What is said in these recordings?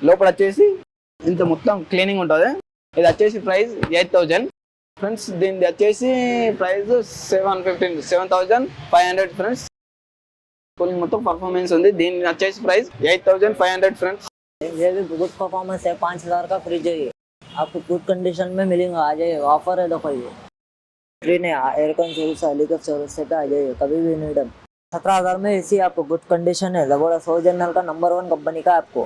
లోపల వచ్చేసి ఇంత మొత్తం క్లీనింగ్ ఉంటుంది. ఇది వచ్చేసి ప్రైస్ 8,000 ఫ్రెండ్స్. దీనిది వచ్చేసి ప్రైస్ 7,500 ఫ్రెండ్స్. కూలింగ్ మొత్తం పర్ఫార్మెన్స్ ఉంది. దీని వచ్చేసి ప్రైస్ 8,500 फ्रेंड्स। ये भी गुड परफॉर्मेंस है। 5,000 का फ्रिज है ये, आपको गुड कंडीशन में मिलेगा। आ जाइए, ऑफर है देखो ये फ्री नहीं। एयरकॉन सर्विस हेलीकॉप्टर सर्विस से पे आ जाइए कभी भी नीडम। 17,000 में एसी आपको गुड कंडीशन है। जबरदस्त ओरिजिनल का नंबर 1 कंपनी का आपको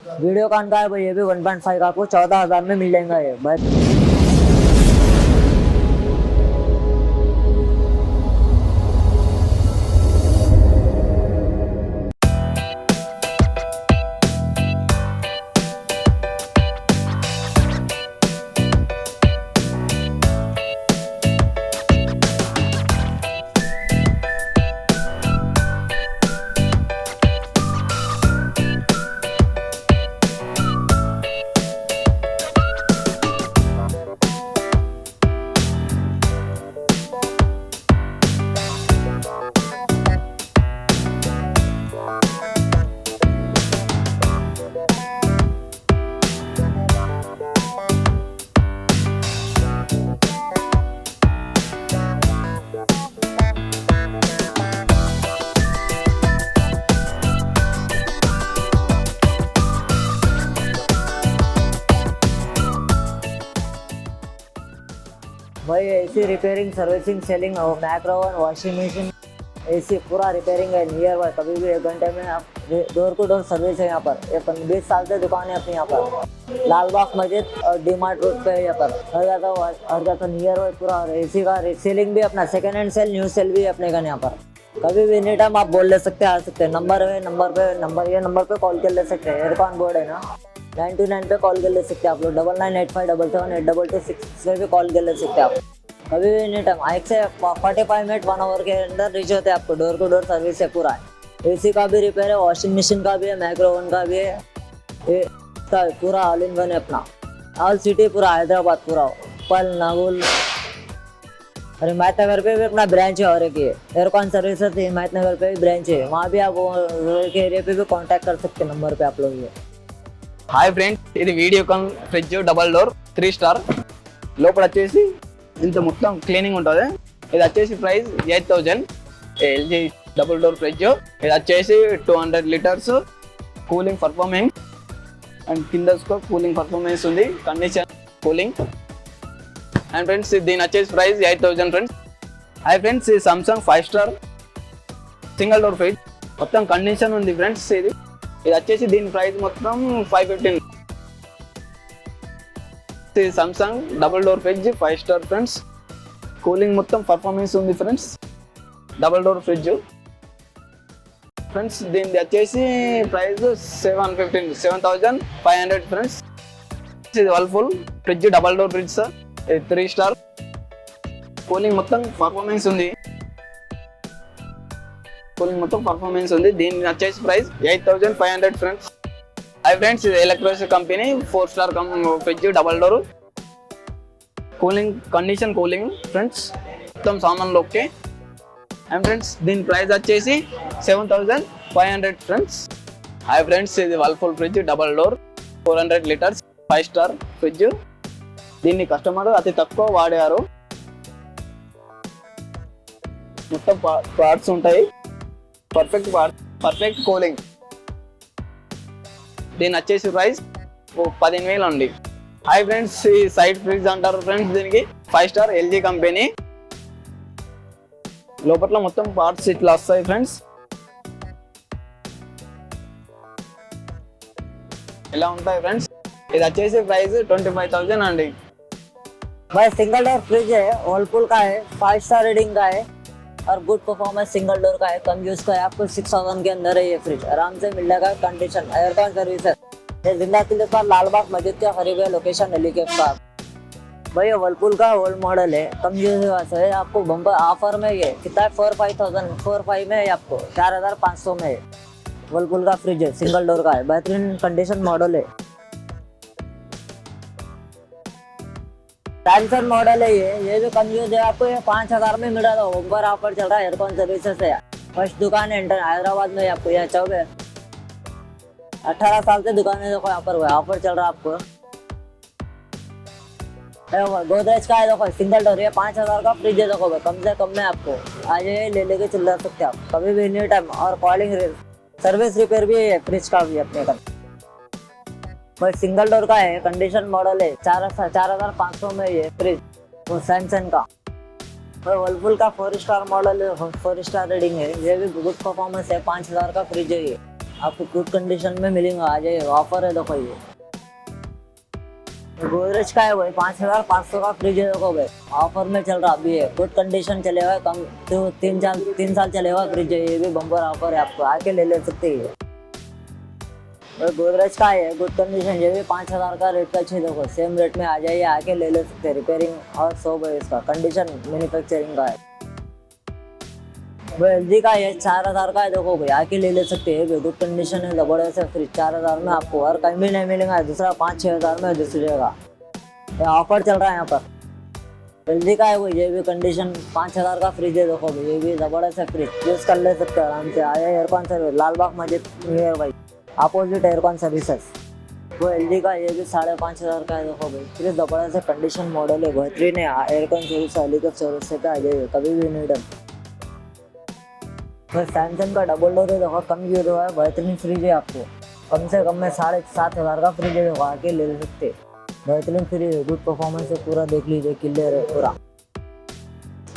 वीडियो कॉन का है भाई। ये भी 1.5 का आपको 14,000 में मिल जाएगा ये भाई। भाई एसी रिपेयरिंग सर्विसिंग सेलिंग और macro oven washing machine AC पूरा रिपेयरिंग है नियर बाय। कभी भी 1 घंटे में आप डोर टू डोर सर्विस है यहाँ पर। ये 20 साल से दुकान है अपनी यहाँ पर। लाल बाग मस्जिद और डीमार्ट रोड पे है यहाँ पर। हर जाता नियर बाय पूरा। और एसी का सेलिंग भी अपना second hand sale new sale भी अपने का यहाँ पर। कभी भी एनी टाइम आप बोल ले सकते हैं, आ सकते हैं। नंबर पे कॉल कर ले सकते हैं। एयरकॉन बोर्ड है ना 929 पे कॉल कर ले सकते हैं आप लोग। 9985778226 पे भी कॉल कर ले सकते हैं आप कभी भी एनी टाइम। एक से 45 मिनट 1 आवर के अंदर रीच होते हैं आपको। डोर टू डोर सर्विस है पूरा। एसी का भी रिपेयर है, वॉशिंग मशीन का भी है, माइक्रो ओवन का भी है। ये पूरा ऑल इन वन है अपना। ऑल सिटी पूरा हैदराबाद पूरा पल नागुल। अरे हिमायत नगर पे भी अपना ब्रांच है। और एक ये एयरकॉन सर्विसेज हिमायत नगर पे भी ब्रांच है। वहाँ भी आप के एरिया पे भी कांटेक्ट कर सकते हैं नंबर पे आप लोग। ये హాయ్ ఫ్రెండ్స్, ఇది Videocon fridge double door 3 star. లోపల వచ్చేసి ఇంత మొత్తం క్లీనింగ్ ఉంటుంది. ఇది వచ్చేసి price 8,000 LG double door fridge. ఇది వచ్చేసి 200 లీటర్స్ కూలింగ్ పర్ఫార్మెన్స్ అండ్ కింద కూలింగ్ పర్ఫార్మెన్స్ ఉంది, కండిషన్ కూలింగ్. అండ్ ఫ్రెండ్స్ దీని వచ్చేసి ప్రైస్ 8,000 ఫ్రెండ్స్. హాయ్ ఫ్రెండ్స్, ఇది Samsung 5 star single door fridge. మొత్తం కండిషన్ ఉంది ఫ్రెండ్స్. ఇది వచ్చేసి దీని ప్రైస్ మొత్తం 515. Samsung double door fridge 5 star friends. Cooling మొత్తం పర్ఫార్మెన్స్ ఉంది friends. Double door fridge friends. దీనిది వచ్చేసి ప్రైస్ 7,500 ఫ్రెండ్స్. ఇది Whirlpool fridge double door fridge sir. ఇది 3 స్టార్. కూలింగ్ మొత్తం పర్ఫార్మెన్స్ ఉంది. కూలింగ్ మొత్తం పర్ఫార్మెన్స్ ఉంది. దీని వచ్చేసి ప్రైస్ 8,500 ఫ్రెండ్స్. హాయ్ ఫ్రెండ్స్, ఇది electronic company 4 star fridge double door. Cooling condition cooling friends. మొత్తం సామాన్లు ఓకే. అండ్ ఫ్రెండ్స్ దీని ప్రైస్ వచ్చేసి 7,500 ఫ్రెండ్స్. హాయ్ ఫ్రెండ్స్, ఇది Whirlpool fridge double door 400 litres 5 star fridge. దీన్ని కస్టమర్ అతి తక్కువ వాడారు. మొత్తం పార్ట్స్ ఉంటాయి, పర్ఫెక్ట్ కూలింగ్. దీని వచ్చేసి ప్రైస్ 15,000 ఉంది. హాయ్ ఫ్రెండ్స్, ఈ సైడ్ ఫ్రిడ్జ్ అంటారు ఫ్రెండ్స్. దీనికి 5 స్టార్ ఎల్జీ కంపెనీ. లోపల మొత్తం పార్ట్స్ ఇట్లా వస్తాయి ఫ్రెండ్స్. ఇలా ఉంటాయి ఫ్రెండ్స్. ఇది వచ్చేసి ప్రైస్ 25,000 అండి. भाई सिंगल डोर फ्रिज है, वर्लपूल का है, 5 स्टार रेटिंग का है और गुड परफॉर्मेंस सिंगल डोर का है। कम यूज का है, आपको 6,000 के अंदर है ये फ्रिज। आराम से मिल जाएगा। कंडीशन एयरकॉन सर्विस है। ये जिंदा किले पर लालबाग मस्जिद के करीब है लोकेशन हेलीकॉप्टर का। भाई ये वर्लपूल का ओल्ड मॉडल है, कम यूज है। आपको बम्पर ऑफर में ये कितना है 4,500 में है आपको 4,500 में है। वर्लपूल का फ्रिज है, सिंगल डोर का है, बेहतरीन कंडीशन मॉडल है। सैमसंग मॉडल है ये जो कम यूज है। आपको ये 5,000 में मिल रहा था। ऊपर ऑफर चल रहा है एयरकॉन सर्विसेज है। फर्स्ट दुकान है हैदराबाद में आपको। यहाँ चौक है 18 साल से दुकान है, देखो यहाँ पर ऑफर चल रहा है आपको। गोदरेज का है, देखो सिंगल डोर, ये 5,000 का फ्रिज है, देखो भाई कम से कम में आपको आ जाइए, ले लेके चल जा सकते हैं आप कभी भी, एनी टाइम। और कॉलिंग सर्विस रिपेयर भी है फ्रिज का भी अपने का। भाई सिंगल डोर का है, कंडीशन मॉडल है, 4,500 में ये फ्रिज, वो सैमसंग का। भाई वर्लपूल का 4 स्टार मॉडल है, 4 स्टार रेटिंग है, ये भी गुड परफॉर्मेंस है। 5,000 का फ्रिज है ये, आपको गुड कंडीशन में मिलेगा, आ जाइए, ऑफर है देखो ये। गोदरेज का है भाई, 5,500 का फ्रिज है, देखो भाई ऑफर में चल रहा अभी है, गुड कंडीशन चलेगा, कम तो 3 साल चलेगा फ्रिज है, ये भी बम्पर ऑफर है, आपको आके ले सकते हैं। गोदरेज का है, गुड कंडीशन, ये भी 5,000 का रेट का चाहिए, देखो सेम रेट में आ जाइए, आके ले सकते हैं। रिपेयरिंग और सब है इसका, कंडीशन मैन्युफैक्चरिंग का है। वो LG का है, 4,000 का है, देखो भाई आके ले सकते हैं, गुड कंडीशन है, बड़े से फ्रिज 4,000 में आपको और कहीं भी नहीं मिलेगा, दूसरा 5-6 हज़ार में दूसरी जगह ऑफर चल रहा है यहाँ पर। LG का है वो, ये भी कंडीशन 5,000 का फ्रिज है, देखो भाई ये भी जबरदस्त है फ्रिज, यूज़ कर ले सकते हैं आराम से। आया एयरकॉन सर्विस, लालबाग मस्जिद नियर भाई, अपोजिट एयरकॉन सर्विसेज। वो LG का, ये भी 5,500 का है, देखो भाई फ्रिज जबरदस्त है, कंडीशन मॉडल है, बेहतरीन है। एयरकॉन सर्विस, अलीगढ़ सर्विस से आ जाइए कभी भी, नहीं डर। सैमसंग का डबल डोर है, देखो कम यूज हुआ है, बेहतरीन फ्रिज है, आपको कम से कम में 7,500 का फ्रिज है, देखो आके ले सकते। बेहतरीन फ्रिज है, गुड परफॉर्मेंस है, पूरा देख लीजिए, क्लियर है पूरा,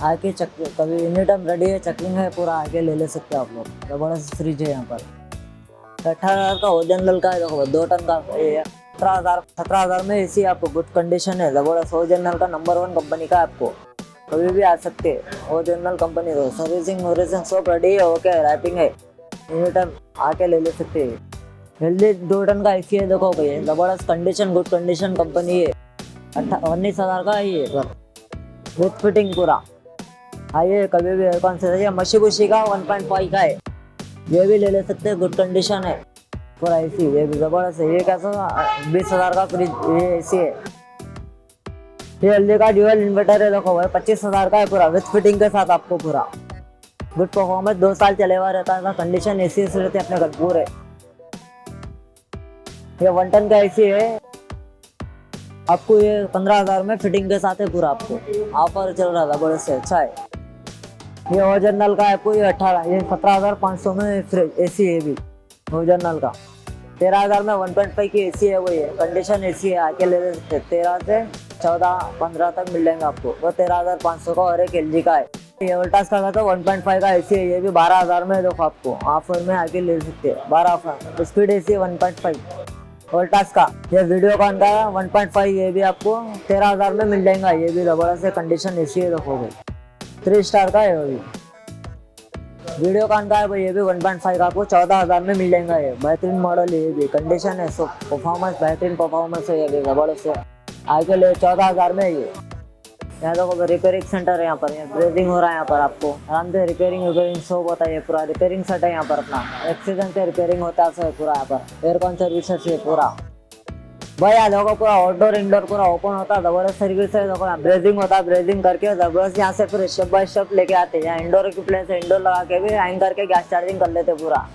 आके चक कभी एनी टाइम रेडी है, चेकिंग है पूरा, आके ले सकते हैं आप लोग। जबरदस्त फ्रिज है यहाँ पर। 18,000 का ओरिजिनल का है, देखो 2 टन का, 17,000 में AC आपको गुड कंडीशन है, जबरदस्त ओरिजिनल का, नंबर 1 कंपनी का आपको कभी भी आ सकते हैं। ओरिजिनल कंपनी हो, सर्विसिंग सब रेडी है, ओके रैपिंग है, एनी टाइम आके ले सकते हैं। LG 2 टन का AC है, देखो भाई जबरदस्त कंडीशन, गुड कंडीशन कंपनी है। 19,000 का है ये, विथ फिटिंग पूरा। आइए कभी भी, कौन से मशीबुशी का 1.5 का है, ये भी ले सकते हैं, गुड कंडीशन है पूरा AC, ये भी जबरदस्त है। ये कैसा 20,000 का फ्रिज, ये AC है। ये LG का ड्यूअल इन्वर्टर है, देखो भाई 25,000 का है, पूरा विथ फिटिंग के साथ आपको पूरा गुड परफॉर्मेंस, 2 साल चले हुआ रहता है, कंडीशन AC से रहते अपने घर पूरे। ये 1 टन का AC है, आपको ये 15,000 में फिटिंग के साथ है पूरा, आपको ऑफर चल रहा था, बड़े से अच्छा है। ये ओरिजिनल का है आपको, ये 17,500 में AC है भी ओरिजिनल का। 13,000 में 1.5 की AC है, वो ये कंडीशन AC है, आके ले सकते। 13 से 14-15 तक मिल जाएंगे आपको, वो 13,500 का। और एक LG का है, ये वोल्टास का तो 1.5 का AC है, ये भी 12,000 में, देखो आपको ऑफर में आके ले सकते हैं। 12 ऑफर स्पीड AC 1.5 वोल्टास का। ये वीडियोकॉन का 1.5, ये भी आपको 13,000 में मिल जाएगा, ये भी जबरदस्त है, कंडीशन AC है, देखो भाई 3 स्टार का है। वो भी वीडियोकॉन का है भाई, ये भी 1.5 का आपको 14,000 में मिल जाएगा, ये बेहतरीन मॉडल है, ये भी कंडीशन है, सो परफॉर्मेंस बेहतरीन परफॉर्मेंस है, ये भी जबरदस्त है, आगे ले 14,000 में। ये यहाँ देखो रिपेयरिंग सेंटर है, यहाँ पर ब्रेजिंग हो रहा है, यहाँ पर आपको आराम से रिपेयरिंग सब होता है, पूरा रिपेयरिंग सेट है यहाँ पर अपना, एक्सीडेंट से रिपेयरिंग होता है पूरा, यहाँ पर एयरकॉन सर्विसेज है पूरा भाई। यहाँ देखो पूरा आउटडोर इंडोर पूरा ओपन होता है, जबरदस्त सर्विस है, देखो ब्रेजिंग होता है, ब्रेजिंग करके जबरदस्त यहाँ से फिर स्टेप बाय स्टेप लेके आते हैं। यहाँ इंडोर की प्लेस है, इंडोर लगा के भी हैंग करके गैस चार्जिंग कर लेते पूरा।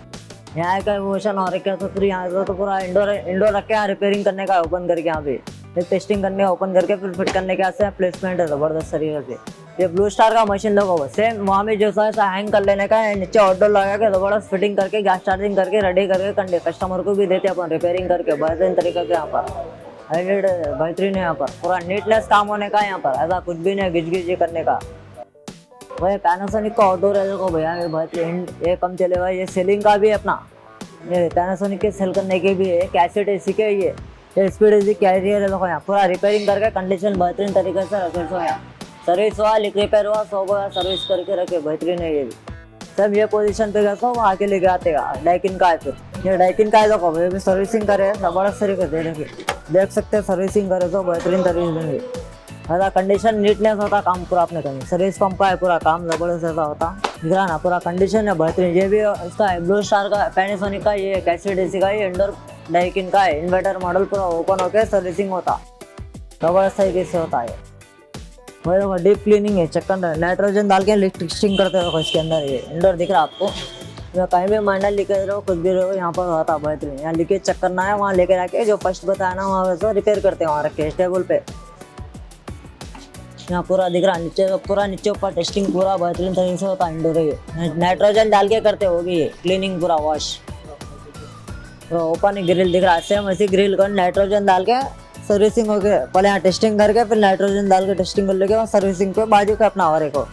यहाँ का इमोशन और क्या, तो फिर यहाँ तो पूरा इंडोर रख के यहाँ रिपेयरिंग करने का ओपन करके, यहाँ पे फिर टेस्टिंग करने ओपन करके फिर फिट करने के यहाँ प्लेसमेंट है, जबरदस्त सर्विस है। ये ब्लू स्टार का मशीन देखो, सेम वहाँ में जैसा ऐसा हैंग कर लेने का है, नीचे आउटडोर लगा के जबरदस्त फिटिंग करके गैस चार्जिंग करके रेडी करके कस्टमर को भी देते अपन रिपेयरिंग करके बेहतरीन तरीके से। यहाँ पर बेहतरीन है, यहाँ पर पूरा नीटनेस काम होने का, यहाँ पर ऐसा कुछ भी नहीं गिज करने का। भाई पैनासोनिक का आउटडोर है, देखो भैया ये बेहतरीन, ये कम चले भाई, ये सेलिंग का भी है अपना, ये पैनासोनिक के सेल करने के भी है, कैसेट AC के ये स्पीड AC कैरियर है, देखो यहाँ पूरा रिपेयरिंग करके कंडीशन बेहतरीन तरीके से रखे। सो यहाँ सर्विस हुआ, लिक रिपेयर हुआ, सब हुआ, सर्विस करके रखे, बेहतरीन है ये भी सब। ये पोजीशन पे गया वो आके लेके आते हैं। डाइकिन का है, फिर ये डाइकिन का है, देखो ये भी सर्विसिंग करे, जबरदस्त तरीके से देख सकते हैं, सर्विसिंग करे तो बेहतरीन सर्विस देंगे, ऐसा कंडीशन नीटनेस होता काम पूरा अपने कहीं। सर्विस पंप का है पूरा काम, जबरदस्त ऐसा होता दिखा ना, पूरा कंडीशन है बेहतरीन। ये भी इसका है ब्लू स्टार का, पैनासोनिक का, ये कैसेट AC का, ये इंडोर डाइकिन का है, इन्वर्टर मॉडल पूरा ओपन होकर सर्विसिंग होता, जबरदस्त तरीके से होता है। वही डीप क्लीनिंग है, चक्कर नाइट्रोजन डाल के टेस्टिंग करते हो इसके अंदर। ये इंडोर दिख रहा है आपको, या कहीं भी माइनर लीकेज रहो कुछ भी रहो यहाँ पर होता बेहतरीन। यहाँ लीकेज चेक करना है वहाँ लेके जाके जो फर्स्ट बताया ना वहाँ से रिपेयर करते हैं वहाँ रख के टेबल पे। यहाँ पूरा दिख रहा नीचे, पूरा नीचे ऊपर टेस्टिंग पूरा बेहतरीन तरीके से होता है। इंडोर नाइट्रोजन डाल के करते होगी ये क्लीनिंग पूरा वॉश। तो ओपन ग्रिल दिख रहा है सेम ऐसी ग्रिल कर नाइट्रोजन डाल के सर्विसिंग हो गया। पहले यहाँ टेस्टिंग करके फिर नाइट्रोजन डाल के टेस्टिंग कर लेके सर्विसिंग पे बाजू के अपना और को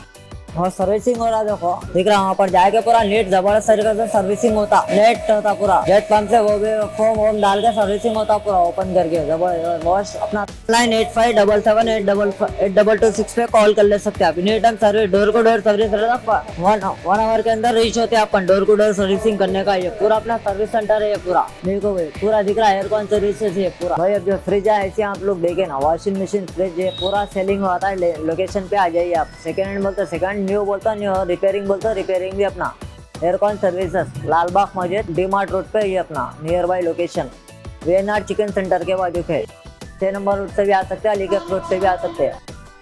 और सर्विसिंग हो रहा देखो दिख रहा वहाँ पर जाके पूरा नीट जबरदस्त तरीके से सर्विसिंग होता नेट होता पूरा जेट पंप से वो भी फोम वोम डाल के सर्विसिंग होता पूरा ओपन करके जबरदस्त वॉश। अपना लाइन 8577882226 पे कॉल कर ले सकते हैं आप। एनी टाइम सर्विस डोर को डोर सर्विस रहता 1 आवर के अंदर रीच होते हैं अपन डोर को डोर सर्विसिंग करने का। ये पूरा अपना सर्विस सेंटर है ये पूरा देखो भाई पूरा दिख रहा है एयरकॉन सर्विसेज ये पूरा। भाई अब जो फ्रिज है ऐसे आप लोग देखे ना वॉशिंग मशीन फ्रिज ये पूरा सेलिंग होता है। लोकेशन पे आ जाइए आप। सेकेंड हैंड बोलते सेकंड न्यू बोलता न्यू रिपेयरिंग बोलता रिपेयरिंग भी अपना एयरकॉन सर्विसेज लालबाग मस्जिद डीमार्ट रोड पे ये अपना near by location VNR chicken centre के बाजू पे 6 नंबर रोड से भी आ सकते हैं अलीगढ़ रोड से भी आ सकते हैं।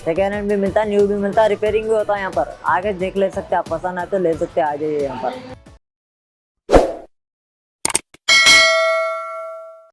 सेकेंड हैंड भी मिलता है न्यू भी मिलता है रिपेयरिंग भी होता है यहाँ पर। आगे देख ले सकते हैं आप पसंद आए तो ले सकते हैं आ जाइए यहाँ पर।